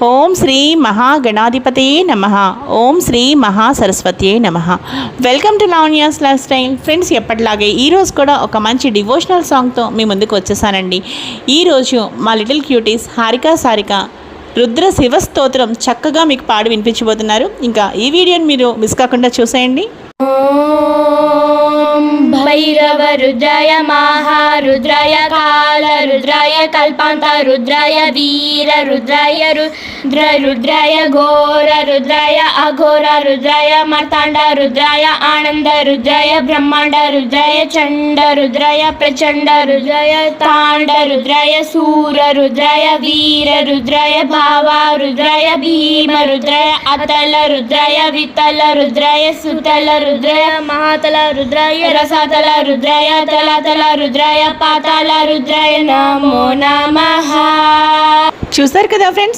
ఓం శ్రీ మహాగణాధిపతయే నమః. ఓం శ్రీ మహాసరస్వత్యే నమః. Welcome to Lavanya's life style. Friends, ఎప్పటిలాగే ఈరోజు కూడా ఒక మంచి డివోషనల్ సాంగ్తో మీ ముందుకు వచ్చేసానండి. ఈరోజు మా లిటిల్ క్యూటీస్ హారిక సారిక రుద్ర శివ స్తోత్రం చక్కగా మీకు పాడి వినిపించబోతున్నారు. ఇంకా ఈ వీడియోని మీరు మిస్ కాకుండా చూసేయండి. भैरव रुद्राय महारुद्राय काल रुद्राय कल्पांत रुद्राय वीर रुद्राय रुद्राय घोर रुद्राय अघोर रुद्राय मर्तांड रुद्राय आनंद रुद्राय ब्रह्मांड रुद्राय चंड रुद्राय प्रचंड रुद्राय तांड रुद्राय सूर रुद्राय वीर रुद्राय भावा रुद्राय भीम रुद्राय अतल रुद्राय वितल रुद्राय सुतल रुद्राय महातल रुद्राय रसातल रुद्राय तलातल रुद्राय पाताल रुद्राय नमो नमः. చూసారు కదా ఫ్రెండ్స్,